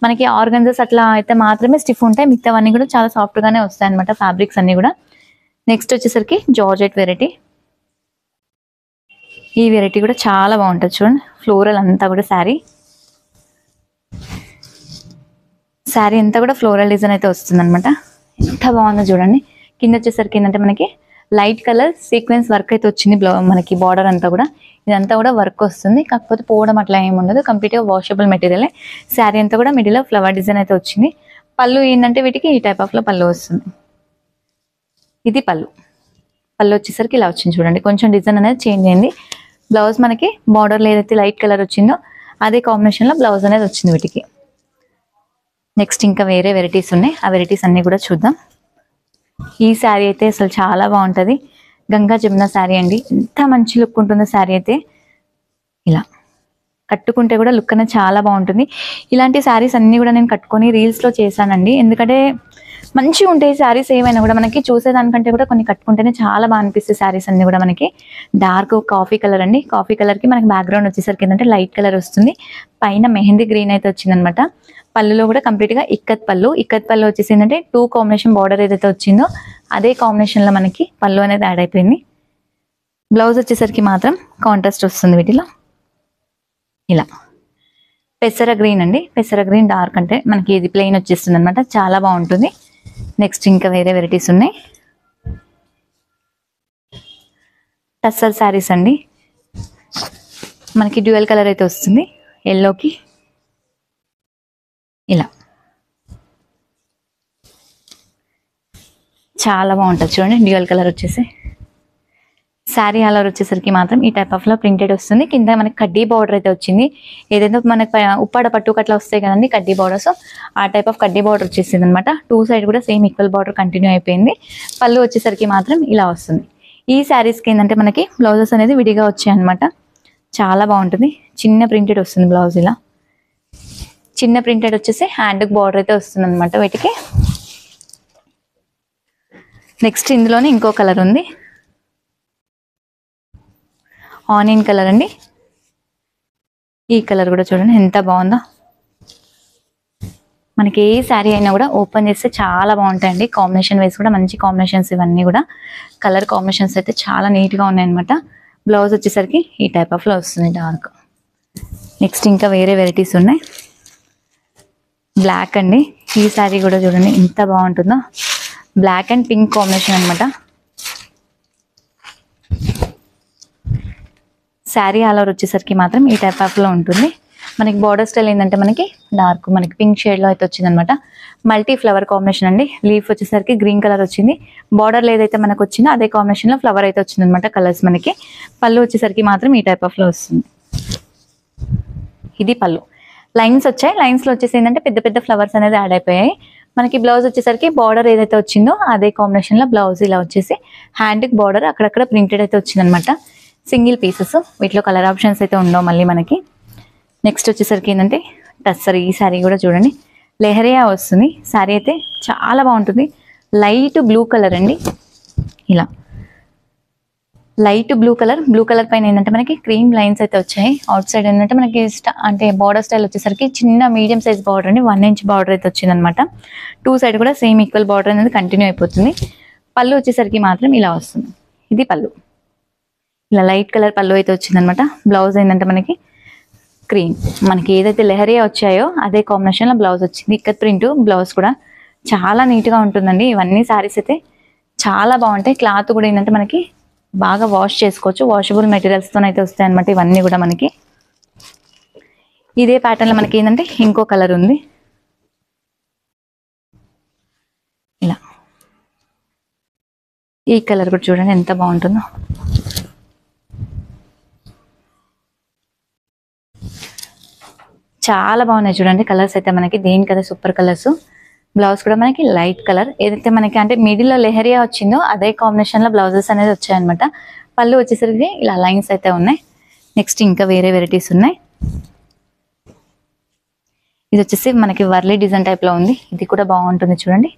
మనకి ఆర్గన్జస్ అట్లా అయితే మాత్రమే స్టిఫ్ ఉంటాయి. మిగతావన్నీ కూడా చాలా సాఫ్ట్గానే వస్తాయి అనమాట ఫ్యాబ్రిక్స్ అన్నీ కూడా. నెక్స్ట్ వచ్చేసరికి జార్జెట్ వెరైటీ. ఈ వెరైటీ కూడా చాలా బాగుంటుంది చూడండి. ఫ్లోరల్ అంతా కూడా శారీ అంతా కూడా ఫ్లోరల్ డిజైన్ అయితే వస్తుంది అనమాట. ఎంత బాగుందో చూడండి. కింద వచ్చేసరికి ఏంటంటే మనకి లైట్ కలర్ సీక్వెన్స్ వర్క్ అయితే వచ్చింది. మనకి బార్డర్ అంతా కూడా ఇదంతా కూడా వర్క్ వస్తుంది. కాకపోతే పోవడం అట్లా ఏమి ఉండదు. కంప్లీట్గా వాషబుల్ మెటీరియలే. శారీ అంతా కూడా మిడిల్లో ఫ్లవర్ డిజైన్ అయితే వచ్చింది. పళ్ళు ఏంటంటే వీటికి ఈ టైప్ ఆఫ్లో పళ్ళు వస్తుంది. ఇది పళ్ళు వచ్చేసరికి ఇలా వచ్చింది చూడండి. కొంచెం డిజైన్ అనేది చేంజ్ అయింది. బ్లౌజ్ మనకి బార్డర్లో ఏదైతే లైట్ కలర్ వచ్చిందో అదే కాంబినేషన్లో బ్లౌజ్ అనేది వచ్చింది వీటికి. నెక్స్ట్ ఇంకా వేరే వెరైటీస్ ఉన్నాయి. ఆ వెరైటీస్ అన్నీ కూడా చూద్దాం. ఈ శారీ అయితే అసలు చాలా బాగుంటుంది. గంగా జమున శారీ అండి. ఎంత మంచి లుక్ ఉంటుందో శారీ అయితే. ఇలా కట్టుకుంటే కూడా లుక్ అనేది చాలా బాగుంటుంది. ఇలాంటి శారీస్ అన్నీ కూడా నేను కట్టుకొని రీల్స్లో చేశానండి. ఎందుకంటే మంచిగా ఉంటాయి శారీస్ ఏమైనా కూడా. మనకి చూసేదానికంటే కూడా కొన్ని కట్టుకుంటేనే చాలా బాగా అనిపిస్తాయి శారీస్ అన్నీ కూడా. మనకి డార్క్ కాఫీ కలర్ అండి. కాఫీ కలర్కి మనకి బ్యాక్గ్రౌండ్ వచ్చేసరికి ఏంటంటే లైట్ కలర్ వస్తుంది. పైన మెహందీ గ్రీన్ అయితే వచ్చిందనమాట. పళ్ళులో కూడా కంప్లీట్గా ఇక్కత్ పళ్ళు వచ్చేసి ఏంటంటే 2 కాంబినేషన్ బార్డర్ ఏదైతే వచ్చిందో అదే కాంబినేషన్లో మనకి పళ్ళు అనేది యాడ్ అయిపోయింది. బ్లౌజ్ వచ్చేసరికి మాత్రం కాంట్రాస్ట్ వస్తుంది వీటిలో. ఇలా పెసర గ్రీన్ అండి. పెసర గ్రీన్ డార్క్ అంటే మనకి ఇది ప్లెయిన్ వచ్చేస్తుంది అనమాట. చాలా బాగుంటుంది. నెక్స్ట్ ఇంకా వేరే వెరైటీస్ ఉన్నాయి. టస్సర్ శారీస్ అండి. మనకి డ్యూయల్ కలర్ అయితే వస్తుంది ఎల్లోకి. ఇలా చాలా బాగుంటుంది చూడండి. డ్యూయల్ కలర్ వచ్చేసి శారీ కలర్ వచ్చేసరికి మాత్రం ఈ టైప్ ఆఫ్లో ప్రింటెడ్ వస్తుంది. కింద మనకి కడ్డీ బార్డర్ అయితే వచ్చింది. ఏదైతే మనకి ఉప్పాడ పట్టు అట్లా వస్తాయి కదండి కడ్డీ బార్డర్స్, ఆ టైప్ ఆఫ్ కడ్డీ బార్డర్ వచ్చేసింది అనమాట. 2 సైడ్ కూడా సేమ్ ఈక్వల్ బార్డర్ కంటిన్యూ అయిపోయింది. పళ్ళు వచ్చేసరికి మాత్రం ఇలా వస్తుంది. ఈ శారీస్కి ఏంటంటే మనకి బ్లౌజెస్ అనేది విడిగా వచ్చాయి అనమాట. చాలా బాగుంటుంది. చిన్న ప్రింటెడ్ వస్తుంది బ్లౌజ్. ఇలా చిన్న ప్రింటెడ్ వచ్చేసి హ్యాండ్కి బార్డర్ అయితే వస్తుంది అనమాట వీటికి. నెక్స్ట్ ఇందులోనే ఇంకో కలర్ ఉంది. ఆనియన్ కలర్ అండి. ఈ కలర్ కూడా చూడండి ఎంత బాగుందో. మనకి ఏ శారీ అయినా కూడా ఓపెన్ చేస్తే చాలా బాగుంటాయండి. కాంబినేషన్ వైస్ కూడా మంచి కాంబినేషన్స్ ఇవన్నీ కూడా. కలర్ కాంబినేషన్స్ అయితే చాలా నీట్గా ఉన్నాయన్నమాట. బ్లౌజ్ వచ్చేసరికి ఈ టైప్ ఆఫ్లో వస్తుంది డార్క్. నెక్స్ట్ ఇంకా వేరే వెరైటీస్ ఉన్నాయి. బ్లాక్ అండి. ఈ శారీ కూడా చూడండి ఎంత బాగుంటుందో. బ్లాక్ అండ్ పింక్ కాంబినేషన్ అనమాట. శారీ ఆల్ ఓవర్ వచ్చేసరికి మాత్రం ఈ టైప్ ఆఫ్లో ఉంటుంది. మనకి బార్డర్ స్టైల్ ఏంటంటే మనకి డార్క్ మనకి పింక్ షేడ్లో అయితే వచ్చింది అనమాట. మల్టీ ఫ్లవర్ కాంబినేషన్ అండి. లీఫ్ వచ్చేసరికి గ్రీన్ కలర్ వచ్చింది. బార్డర్లో ఏదైతే మనకు వచ్చిందో అదే కాంబినేషన్లో ఫ్లవర్ అయితే వచ్చింది అనమాట. కలర్స్ మనకి. పళ్ళు వచ్చేసరికి మాత్రం ఈ టైప్ ఆఫ్లో వస్తుంది. ఇది పళ్ళు. లైన్స్ వచ్చాయి. లైన్స్లో వచ్చేసి ఏంటంటే పెద్ద పెద్ద ఫ్లవర్స్ అనేది యాడ్ అయిపోయాయి. మనకి బ్లౌజ్ వచ్చేసరికి బార్డర్ ఏదైతే వచ్చిందో అదే కాంబినేషన్లో బ్లౌజ్ ఇలా వచ్చేసి హ్యాండ్కి బార్డర్ అక్కడక్కడ ప్రింటెడ్ అయితే వచ్చిందనమాట. Single pieces. వీటిలో కలర్ ఆప్షన్స్ అయితే ఉండవు మళ్ళీ మనకి. నెక్స్ట్ వచ్చేసరికి ఏంటంటే టస్సర్. ఈ శారీ కూడా చూడండి లెహరియా వస్తుంది. శారీ అయితే చాలా బాగుంటుంది. లైట్ బ్లూ కలర్ అండి. ఇలా లైట్ బ్లూ కలర్ పైన ఏంటంటే మనకి క్రీమ్ లైన్స్ అయితే వచ్చాయి. అవుట్ సైడ్ ఏంటంటే మనకి అంటే బార్డర్ స్టైల్ వచ్చేసరికి చిన్న మీడియం సైజ్ బార్డర్ అండి. 1 ఇంచ్ బార్డర్ అయితే వచ్చిందనమాట. 2 సైడ్ కూడా సేమ్ ఈక్వల్ బార్డర్ అనేది కంటిన్యూ అయిపోతుంది. పళ్ళు వచ్చేసరికి మాత్రం ఇలా వస్తుంది. ఇది పళ్ళు. ఇలా లైట్ కలర్ పళ్ళు అయితే వచ్చిందనమాట. బ్లౌజ్ ఏంటంటే మనకి క్రీమ్. మనకి ఏదైతే లెహరియా వచ్చాయో అదే కాంబినేషన్లో బ్లౌజ్ వచ్చింది. ఇక్కత్ ప్రింట్ బ్లౌజ్ కూడా చాలా నీట్గా ఉంటుందండి. ఇవన్నీ శారీస్ అయితే చాలా బాగుంటాయి. క్లాత్ కూడా ఏంటంటే మనకి బాగా వాష్ చేసుకోవచ్చు. వాషబుల్ మెటీరియల్స్తో అయితే వస్తాయి అనమాట ఇవన్నీ కూడా మనకి. ఇదే ప్యాటర్న్లో మనకి ఏంటంటే ఇంకో కలర్ ఉంది. ఇలా ఈ కలర్ కూడా చూడండి ఎంత బాగుంటుందో. చాలా బాగున్నాయి చూడండి కలర్స్ అయితే మనకి. దేనికదే సూపర్ కలర్స్. బ్లౌజ్ కూడా మనకి లైట్ కలర్. ఏదైతే మనకి అంటే మిడిల్లో లెహరియా వచ్చిందో అదే కాంబినేషన్లో బ్లౌజెస్ అనేది వచ్చాయన్నమాట. పళ్ళు వచ్చేసరికి ఇలా లైన్స్ అయితే ఉన్నాయి. నెక్స్ట్ ఇంకా వేరే వెరైటీస్ ఉన్నాయి. ఇది వచ్చేసి మనకి వర్లీ డిజైన్ టైప్లో ఉంది. ఇది కూడా బాగుంటుంది చూడండి.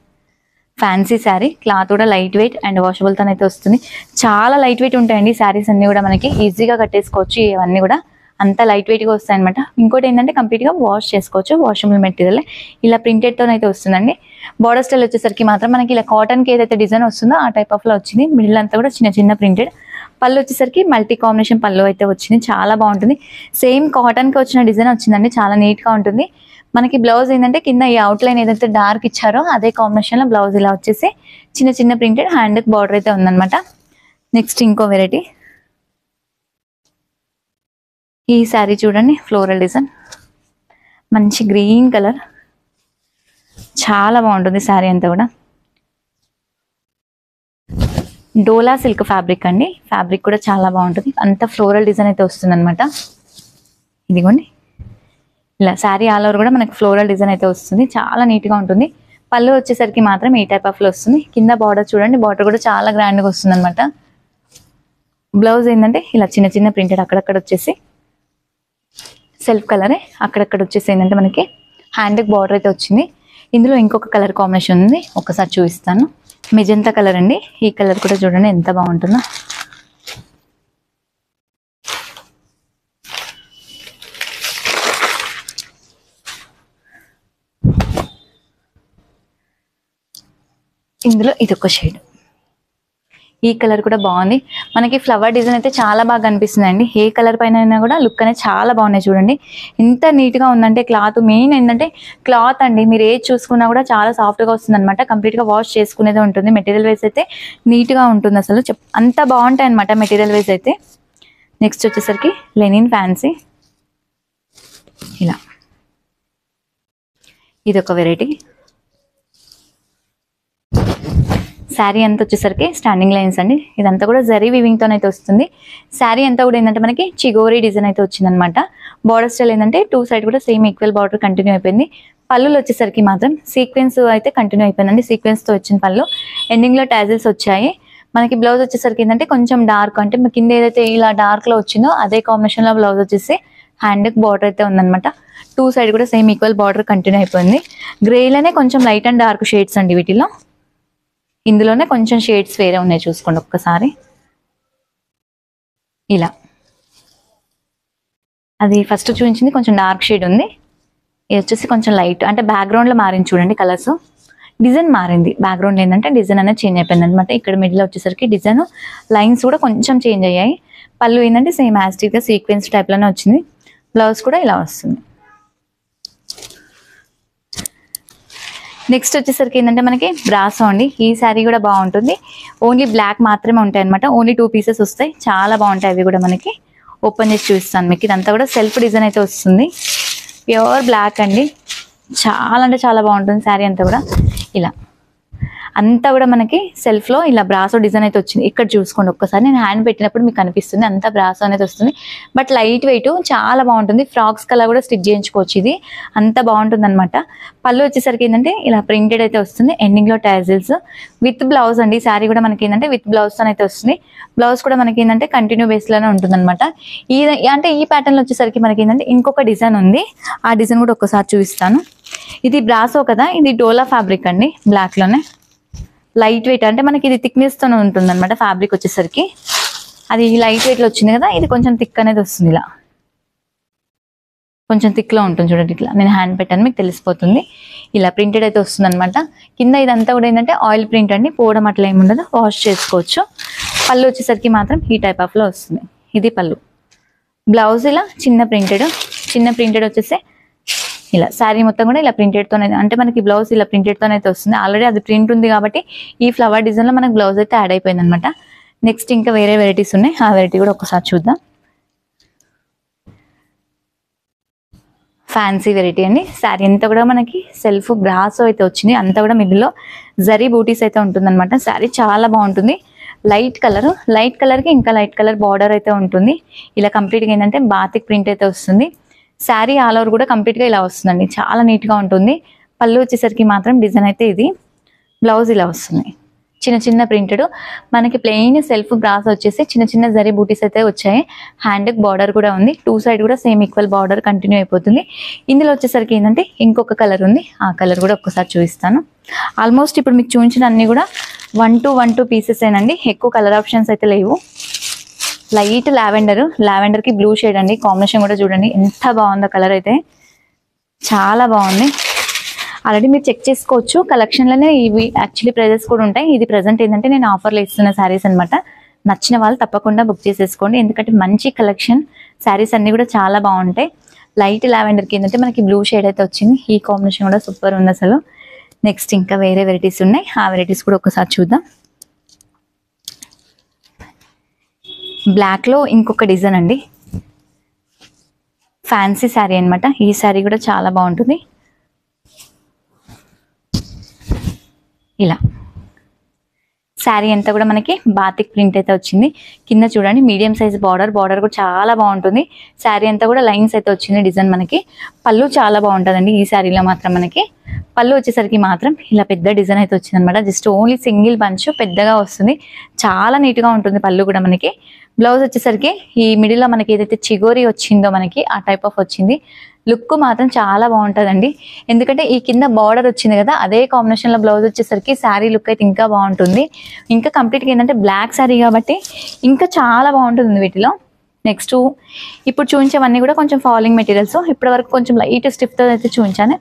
ఫ్యాన్సీ శారీ. క్లాత్ కూడా లైట్ వెయిట్ అండ్ వాషబుల్తో అయితే వస్తుంది. చాలా లైట్ వెయిట్ ఉంటాయండి శారీస్ అన్నీ కూడా మనకి. ఈజీగా కట్టేసుకోవచ్చు ఇవన్నీ కూడా. అంత లైట్ వెయిట్గా వస్తాయి అనమాట. ఇంకోటి ఏంటంటే కంప్లీట్గా వాష్ చేసుకోవచ్చు, వాషబుల్ మెటీరియల్. ఇలా ప్రింటెడ్తోనైతే వస్తుందండి. బార్డర్ స్టైల్ వచ్చేసరికి మాత్రం మనకి ఇలా కాటన్కి ఏదైతే డిజైన్ వస్తుందో ఆ టైప్ ఆఫ్లో వచ్చింది. మిడిల్ అంతా కూడా చిన్న చిన్న ప్రింటెడ్. పళ్ళు వచ్చేసరికి మల్టీ కాంబినేషన్ పళ్ళు అయితే వచ్చింది, చాలా బాగుంటుంది. సేమ్ కాటన్కి వచ్చిన డిజైన్ వచ్చిందండి, చాలా నీట్గా ఉంటుంది. మనకి బ్లౌజ్ ఏంటంటే కింద ఈ అవుట్లైన్ ఏదైతే డార్క్ ఇచ్చారో అదే కాంబినేషన్లో బ్లౌజ్ ఇలా వచ్చేసి చిన్న చిన్న ప్రింటెడ్ హ్యాండ్కి బార్డర్ అయితే ఉందన్నమాట. నెక్స్ట్ ఇంకో వెరైటీ. ఈ శారీ చూడండి, ఫ్లోరల్ డిజైన్, మంచి గ్రీన్ కలర్, చాలా బాగుంటుంది శారీ అంతా కూడా. డోలా సిల్క్ ఫ్యాబ్రిక్ అండి, ఫ్యాబ్రిక్ కూడా చాలా బాగుంటుంది. అంత ఫ్లోరల్ డిజైన్ అయితే వస్తుంది అనమాట. ఇదిగోండి ఇలా శారీ ఆల్ ఓవర్ కూడా మనకి ఫ్లోరల్ డిజైన్ అయితే వస్తుంది, చాలా నీట్గా ఉంటుంది. పళ్ళు వచ్చేసరికి మాత్రం ఈ టైప్ ఆఫ్లో వస్తుంది. కింద బార్డర్ చూడండి, బార్డర్ కూడా చాలా గ్రాండ్గా వస్తుంది అనమాట. బ్లౌజ్ ఏంటంటే ఇలా చిన్న చిన్న ప్రింటెడ్ అక్కడక్కడ వచ్చేసి సెల్ఫ్ కలరే, అక్కడక్కడ వచ్చేసి ఏంటంటే మనకి హ్యాండ్కి బార్డర్ అయితే వచ్చింది. ఇందులో ఇంకొక కలర్ కాంబినేషన్ ఉంది, ఒకసారి చూపిస్తాను. మెజంతా కలర్ అండి, ఈ కలర్ కూడా చూడండి ఎంత బాగుంటుందో. ఇందులో ఇదొక షేడ్, ఈ కలర్ కూడా బాగుంది. మనకి ఫ్లవర్ డిజైన్ అయితే చాలా బాగా కనిపిస్తుంది అండి. ఏ కలర్ పైన అయినా కూడా లుక్ అనేది చాలా బాగున్నాయి. చూడండి ఎంత నీట్గా ఉందంటే క్లాత్. మెయిన్ ఏంటంటే క్లాత్ అండి, మీరు ఏది చూసుకున్నా కూడా చాలా సాఫ్ట్గా వస్తుంది అనమాట. కంప్లీట్గా వాష్ చేసుకునేదే ఉంటుంది. మెటీరియల్ వైజ్ అయితే నీట్గా ఉంటుంది, అసలు అంత బాగుంటాయి అనమాట మెటీరియల్ వైజ్ అయితే. నెక్స్ట్ వచ్చేసరికి లెనిన్ ఫ్యాన్సీ, ఇలా ఇదొక వెరైటీ. శారీ అంతా వచ్చేసరికి స్టాండింగ్ లైన్స్ అండి, ఇదంతా కూడా జరీ వీవింగ్తో అయితే వస్తుంది. శారీ అంతా కూడా ఏంటంటే మనకి చిగోరీ డిజైన్ అయితే వచ్చిందనమాట. బార్డర్ స్టైల్ ఏంటంటే టూ సైడ్ కూడా సేమ్ ఈక్వల్ బార్డర్ కంటిన్యూ అయిపోయింది. పళ్ళులు వచ్చేసరికి మాత్రం సీక్వెన్స్ అయితే కంటిన్యూ అయిపోయిందండి, సీక్వెన్స్తో వచ్చిన పళ్ళు. ఎండింగ్లో టాజిల్స్ వచ్చాయి. మనకి బ్లౌజ్ వచ్చేసరికి ఏంటంటే కొంచెం డార్క్, అంటే కింద ఏదైతే ఇలా డార్క్లో వచ్చిందో అదే కాంబినేషన్లో బ్లౌజ్ వచ్చేసి హ్యాండ్కి బార్డర్ అయితే ఉందన్నమాట. టూ సైడ్ కూడా సేమ్ ఈక్వల్ బార్డర్ కంటిన్యూ అయిపోయింది. గ్రేలోనే కొంచెం లైట్ అండ్ డార్క్ షేడ్స్ అండి వీటిలో. ఇందులోనే కొంచెం షేడ్స్ వేరే ఉన్నాయి, చూసుకోండి ఒక్కసారి. ఇలా అది ఫస్ట్ చూపించింది కొంచెం డార్క్ షేడ్ ఉంది, ఇది వచ్చేసి కొంచెం లైట్, అంటే బ్యాక్గ్రౌండ్లో మారింది చూడండి కలర్స్. డిజైన్ మారింది, బ్యాక్గ్రౌండ్ ఏంటంటే డిజైన్ అనేది చేంజ్ అయిపోయింది అనమాట. ఇక్కడ మిడిల్ వచ్చేసరికి డిజైన్ లైన్స్ కూడా కొంచెం చేంజ్ అయ్యాయి. పళ్ళు ఏంటంటే సేమ్ యాస్టిక్గా సీక్వెన్స్ టైప్లోనే వచ్చింది. బ్లౌజ్ కూడా ఇలా వస్తుంది. నెక్స్ట్ వచ్చేసరికి ఏంటంటే మనకి బ్రాసో అండి, ఈ శారీ కూడా బాగుంటుంది. ఓన్లీ బ్లాక్ మాత్రమే ఉంటాయి అనమాట, ఓన్లీ 2 పీసెస్ వస్తాయి, చాలా బాగుంటాయి అవి కూడా. మనకి ఓపెన్ చేసి చూపిస్తాను మీకు. ఇదంతా కూడా సెల్ఫ్ డిజైన్ అయితే వస్తుంది, ప్యూర్ బ్లాక్ అండి, చాలా అంటే చాలా బాగుంటుంది శారీ అంతా కూడా. ఇలా అంతా కూడా మనకి సెల్ఫ్లో ఇలా బ్రాసో డిజైన్ అయితే వచ్చింది. ఇక్కడ చూసుకోండి ఒక్కసారి, నేను హ్యాండ్ పెట్టినప్పుడు మీకు కనిపిస్తుంది అంతా బ్రాసో అనేది వస్తుంది. బట్ లైట్ వెయిట్, చాలా బాగుంటుంది. ఫ్రాక్స్ కలర్ కూడా స్టిచ్ చేయించుకోవచ్చు, ఇది అంత బాగుంటుంది అనమాట. పళ్ళు వచ్చేసరికి ఏంటంటే ఇలా ప్రింటెడ్ అయితే వస్తుంది. ఎండింగ్లో టాజిల్స్ విత్ బ్లౌజ్ అండి. శారీ కూడా మనకి ఏంటంటే విత్ బ్లౌజ్తో అయితే వస్తుంది. బ్లౌజ్ కూడా మనకి ఏంటంటే కంటిన్యూ బేస్లోనే ఉంటుంది అనమాట. అంటే ఈ ప్యాటర్న్లో వచ్చేసరికి మనకి ఏంటంటే ఇంకొక డిజైన్ ఉంది, ఆ డిజైన్ కూడా ఒక్కసారి చూపిస్తాను. ఇది బ్రాసో కదా, ఇది డోలా ఫ్యాబ్రిక్ అండి, బ్లాక్లోనే లైట్ వెయిట్, అంటే మనకి ఇది థిక్నెస్తోనే ఉంటుంది అనమాట. ఫ్యాబ్రిక్ వచ్చేసరికి అది లైట్ వెయిట్లో వచ్చింది కదా, ఇది కొంచెం థిక్ అనేది వస్తుంది. ఇలా కొంచెం థిక్లో ఉంటుంది చూడండి. ఇట్లా నేను హ్యాండ్ పెట్టాను, మీకు తెలిసిపోతుంది. ఇలా ప్రింటెడ్ అయితే వస్తుంది అనమాట. కింద ఇదంతా కూడా ఏంటంటే ఆయిల్ ప్రింట్ అండి, పోవడం అట్లా ఏమి ఉండదు, వాష్ చేసుకోవచ్చు. పళ్ళు వచ్చేసరికి మాత్రం ఈ టైప్ ఆఫ్లో వస్తుంది. ఇది పళ్ళు. బ్లౌజ్ ఇలా చిన్న ప్రింటెడ్ వచ్చేసి ఇలా శారీ మొత్తం కూడా ఇలా ప్రింటెడ్తోనే, అంటే మనకి బ్లౌజ్ ఇలా ప్రింటెడ్తోనే అయితే వస్తుంది. ఆల్రెడీ అది ప్రింట్ ఉంది కాబట్టి ఈ ఫ్లవర్ డిజైన్లో మనకి బ్లౌజ్ అయితే యాడ్ అయిపోయింది అనమాట. నెక్స్ట్ ఇంకా వేరే వెరైటీస్ ఉన్నాయి, ఆ వెరైటీ కూడా ఒకసారి చూద్దాం. ఫ్యాన్సీ వెరైటీ అండి. శారీ అంతా కూడా మనకి సెల్ఫ్ బ్రాసో అయితే వచ్చింది, అంతా కూడా మిడిల్లో జరీ బూటీస్ అయితే ఉంటుంది అనమాట. శారీ చాలా బాగుంటుంది. లైట్ కలర్కి ఇంకా లైట్ కలర్ బార్డర్ అయితే ఉంటుంది. ఇలా కంప్లీట్గా ఏంటంటే బాతిక్ ప్రింట్ అయితే వస్తుంది. శారీ ఆల్ ఓవర్ కూడా కంప్లీట్గా ఇలా వస్తుందండి, చాలా నీట్గా ఉంటుంది. పళ్ళు వచ్చేసరికి మాత్రం డిజైన్ అయితే ఇది. బ్లౌజ్ ఇలా వస్తుంది, చిన్న చిన్న ప్రింటెడ్. మనకి ప్లెయిన్ సెల్ఫ్ బ్రాస్ వచ్చేసి చిన్న చిన్న జరీ బూటీస్ అయితే వచ్చాయి. హ్యాండ్కి బార్డర్ కూడా ఉంది, టూ సైడ్ కూడా సేమ్ ఈక్వల్ బార్డర్ కంటిన్యూ అయిపోతుంది. ఇందులో వచ్చేసరికి ఏంటంటే ఇంకొక కలర్ ఉంది, ఆ కలర్ కూడా ఒక్కసారి చూపిస్తాను. ఆల్మోస్ట్ ఇప్పుడు మీకు చూపించిన అన్ని కూడా 1 to 1 2 పీసెస్ ఏనండి, ఎక్కువ కలర్ ఆప్షన్స్ అయితే లేవు. లైట్ లావెండర్ కి బ్లూ షేడ్ అండి. కాంబినేషన్ కూడా చూడండి ఎంత బాగుందో, కలర్ అయితే చాలా బాగుంది. ఆల్రెడీ మీరు చెక్ చేసుకోవచ్చు, కలెక్షన్లోనే ఇవి యాక్చువల్లీ ప్రైజెస్ కూడా ఉంటాయి. ఇది ప్రెజెంట్ ఏంటంటే నేను ఆఫర్లో ఇస్తున్న శారీస్ అనమాట. నచ్చిన వాళ్ళు తప్పకుండా బుక్ చేసేసుకోండి, ఎందుకంటే మంచి కలెక్షన్. శారీస్ అన్నీ కూడా చాలా బాగుంటాయి. లైట్ లావెండర్కి ఏంటంటే మనకి బ్లూ షేడ్ అయితే వచ్చింది. ఈ కాంబినేషన్ కూడా సూపర్ ఉంది అసలు. నెక్స్ట్ ఇంకా వేరే వెరైటీస్ ఉన్నాయి, ఆ వెరైటీస్ కూడా ఒకసారి చూద్దాం. బ్లాక్లో ఇంకొక డిజైన్ అండి, ఫ్యాన్సీ శారీ అనమాట. ఈ శారీ కూడా చాలా బాగుంటుంది. ఇలా శారీ అంతా కూడా మనకి బాతిక్ ప్రింట్ అయితే వచ్చింది. కింద చూడండి మీడియం సైజ్ బార్డర్ కూడా చాలా బాగుంటుంది. శారీ అంతా కూడా లైన్స్ అయితే వచ్చింది డిజైన్. మనకి పళ్ళు చాలా బాగుంటుందండి ఈ శారీలో మాత్రం. మనకి పళ్ళు వచ్చేసరికి మాత్రం ఇలా పెద్ద డిజైన్ అయితే వచ్చింది అనమాట. జస్ట్ ఓన్లీ సింగిల్ బంచ్ పెద్దగా వస్తుంది, చాలా నీట్గా ఉంటుంది పళ్ళు కూడా. మనకి బ్లౌజ్ వచ్చేసరికి ఈ మిడిల్లో మనకి ఏదైతే చిగోరి వచ్చిందో మనకి ఆ టైప్ ఆఫ్ వచ్చింది. లుక్ మాత్రం చాలా బాగుంటుందండి, ఎందుకంటే ఈ కింద బార్డర్ వచ్చింది కదా, అదే కాంబినేషన్లో బ్లౌజ్ వచ్చేసరికి శారీ లుక్ అయితే ఇంకా బాగుంటుంది. ఇంకా కంప్లీట్గా ఏంటంటే బ్లాక్ శారీ కాబట్టి ఇంకా చాలా బాగుంటుంది వీటిలో. నెక్స్ట్ ఇప్పుడు చూపించేవన్నీ కూడా కొంచెం ఫాలింగ్ మెటీరియల్స్. ఇప్పటి వరకు కొంచెం లైట్ స్టిఫ్తో అయితే చూపించాను.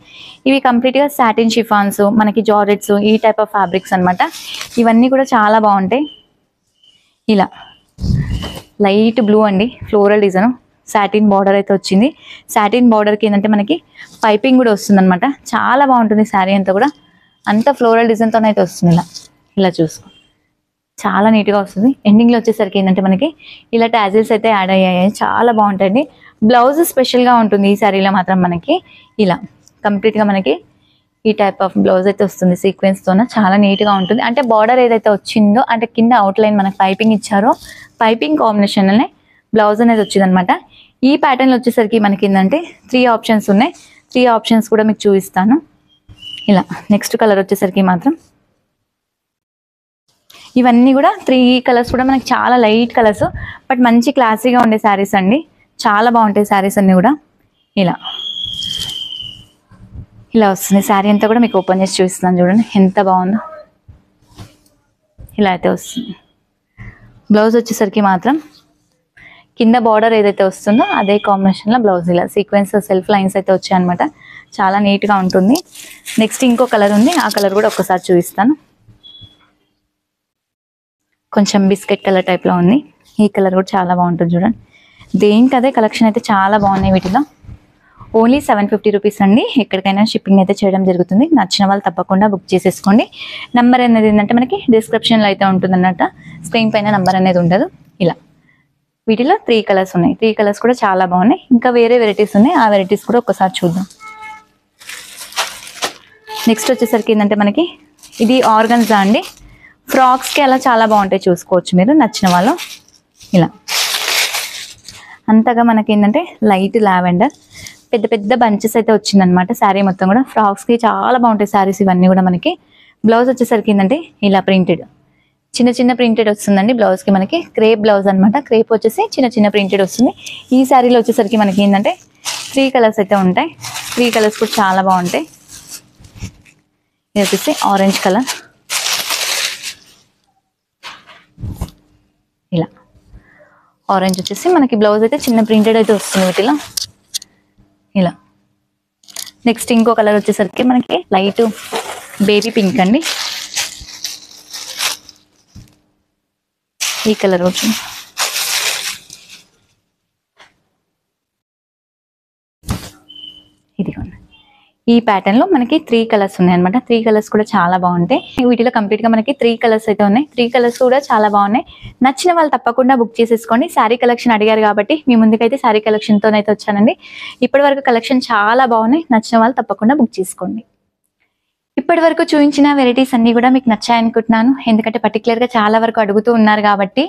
ఇవి కంప్లీట్గా సాటిన్ షిఫాన్స్, మనకి జార్జెట్స్, ఈ టైప్ ఆఫ్ ఫ్యాబ్రిక్స్ అనమాట. ఇవన్నీ కూడా చాలా బాగుంటాయి. ఇలా లైట్ బ్లూ అండి, ఫ్లోరల్ డిజైన్, సాటిన్ బార్డర్ అయితే వచ్చింది. సాటిన్ బార్డర్కి ఏంటంటే మనకి పైపింగ్ కూడా వస్తుంది అనమాట. చాలా బాగుంటుంది శారీ అంతా కూడా, అంతా ఫ్లోరల్ డిజైన్తోనే అయితే వస్తుంది. ఇలా చూసుకో, చాలా నీట్గా వస్తుంది. ఎండింగ్లో వచ్చేసరికి ఏంటంటే మనకి ఇలా టాజిల్స్ అయితే యాడ్ అయ్యాయి, చాలా బాగుంటాయండి. బ్లౌజ్ స్పెషల్గా ఉంటుంది ఈ శారీలో మాత్రం. మనకి ఇలా కంప్లీట్గా మనకి ఈ టైప్ ఆఫ్ బ్లౌజ్ అయితే వస్తుంది సీక్వెన్స్తోన, చాలా నీట్గా ఉంటుంది. అంటే బార్డర్ ఏదైతే వచ్చిందో అంటే కింద అవుట్లైన్ మనకి పైపింగ్ ఇచ్చారో, పైపింగ్ కాంబినేషన్లోనే బ్లౌజ్ అనేది వచ్చింది అనమాట. ఈ ప్యాటర్న్లో వచ్చేసరికి మనకి ఏంటంటే 3 ఆప్షన్స్ ఉన్నాయి. 3 ఆప్షన్స్ కూడా మీకు చూపిస్తాను. ఇలా నెక్స్ట్ కలర్ వచ్చేసరికి మాత్రం ఇవన్నీ కూడా 3 కలర్స్ కూడా మనకి చాలా లైట్ కలర్స్, బట్ మంచి క్లాసీగా ఉండే శారీస్ అండి. చాలా బాగుంటాయి శారీస్ అన్నీ కూడా. ఇలా వస్తుంది శారీ అంతా కూడా. మీకు ఓపెన్ చేసి చూపిస్తున్నాను చూడండి ఎంత బాగుందో. ఇలా అయితే వస్తుంది. బ్లౌజ్ వచ్చేసరికి మాత్రం కింద బార్డర్ ఏదైతే వస్తుందో అదే కాంబినేషన్లో బ్లౌజ్ ఇలా సీక్వెన్స్ సెల్ఫ్ లైన్స్ అయితే వచ్చాయి అనమాట. చాలా నీట్గా ఉంటుంది. నెక్స్ట్ ఇంకో కలర్ ఉంది, ఆ కలర్ కూడా ఒక్కసారి చూపిస్తాను. కొంచెం బిస్కెట్ కలర్ టైప్లో ఉంది. ఈ కలర్ కూడా చాలా బాగుంటుంది చూడండి. దేనికి అదే కలెక్షన్ అయితే చాలా బాగున్నాయి వీటిలో. ఓన్లీ 750 రూపీస్ అండి. ఎక్కడికైనా షిప్పింగ్ అయితే చేయడం జరుగుతుంది. నచ్చిన వాళ్ళు తప్పకుండా బుక్ చేసేసుకోండి. నెంబర్ అనేది ఏంటంటే మనకి డిస్క్రిప్షన్లో అయితే ఉంటుంది అన్నట్ట, స్క్రీన్ పైన నెంబర్ అనేది ఉండదు. ఇలా వీటిలో 3 కలర్స్ ఉన్నాయి. 3 కలర్స్ కూడా చాలా బాగున్నాయి. ఇంకా వేరే వెరైటీస్ ఉన్నాయి, ఆ వెరైటీస్ కూడా ఒకసారి చూద్దాం. నెక్స్ట్ వచ్చేసరికి ఏంటంటే మనకి ఇది ఆర్గన్జా అండి. ఫ్రాక్స్కి అలా చాలా బాగుంటాయి, చూసుకోవచ్చు మీరు నచ్చిన వాళ్ళు. ఇలా అంతగా మనకి ఏంటంటే లైట్ లావెండర్ పెద్ద పెద్ద బంచెస్ అయితే వచ్చిందనమాట. శారీ మొత్తం కూడా ఫ్రాక్స్కి చాలా బాగుంటాయి శారీస్ ఇవన్నీ కూడా. మనకి బ్లౌజ్ వచ్చేసరికి ఏంటంటే ఇలా ప్రింటెడ్, చిన్న చిన్న ప్రింటెడ్ వస్తుందండి బ్లౌజ్కి. మనకి క్రేప్ బ్లౌజ్ అనమాట. క్రేప్ వచ్చేసి చిన్న చిన్న ప్రింటెడ్ వస్తుంది. ఈ శారీలో వచ్చేసరికి మనకి ఏంటంటే 3 కలర్స్ అయితే ఉంటాయి. 3 కలర్స్ కూడా చాలా బాగుంటాయి. ఇది వచ్చేసి ఆరెంజ్ కలర్, ఇలా ఆరెంజ్ వచ్చేసి మనకి బ్లౌజ్ అయితే చిన్న ప్రింటెడ్ అయితే వస్తుంది వీటిలో. ఇలా నెక్స్ట్ ఇంకో కలర్ వచ్చేసరికి మనకి లైట్ బేబీ పింక్ అండి. ఈ కలర్ వచ్చింది. ఇదిగోండి ఈ ప్యాటర్న్ లో మనకి 3 కలర్స్ ఉన్నాయి అనమాట. 3 కలర్స్ కూడా చాలా బాగుంటాయి. వీటిలో కంప్లీట్ గా మనకి 3 కలర్స్ అయితే ఉన్నాయి. 3 కలర్స్ కూడా చాలా బాగున్నాయి. నచ్చిన వాళ్ళు తప్పకుండా బుక్ చేసేసుకోండి. శారీ కలెక్షన్ అడిగారు కాబట్టి మీ ముందుకైతే శారీ కలెక్షన్ తోనైతే వచ్చానండి. ఇప్పటి వరకు కలెక్షన్ చాలా బాగున్నాయి. నచ్చిన వాళ్ళు తప్పకుండా బుక్ చేసుకోండి. ఇప్పటి వరకు చూపించిన వెరైటీస్ అన్ని కూడా మీకు నచ్చాయనుకుంటున్నాను. ఎందుకంటే పర్టికులర్ గా చాలా వరకు అడుగుతూ ఉన్నారు కాబట్టి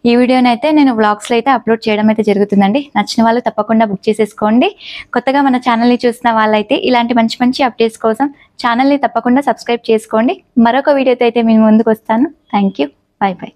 ఈ వీడియోని అయితే నేను వ్లాగ్స్ లో అయితే అప్లోడ్ చేయడం అయితే జరుగుతుందండి. నచ్చిన వాళ్ళు తప్పకుండా బుక్ చేసేసుకోండి. కొత్తగా మన ఛానల్ని చూసిన వాళ్ళైతే ఇలాంటి మంచి మంచి అప్డేట్స్ కోసం ఛానల్ని తప్పకుండా సబ్స్క్రైబ్ చేసుకోండి. మరొక వీడియోతో అయితే మీ ముందుకు వస్తాను. Thank you. By by.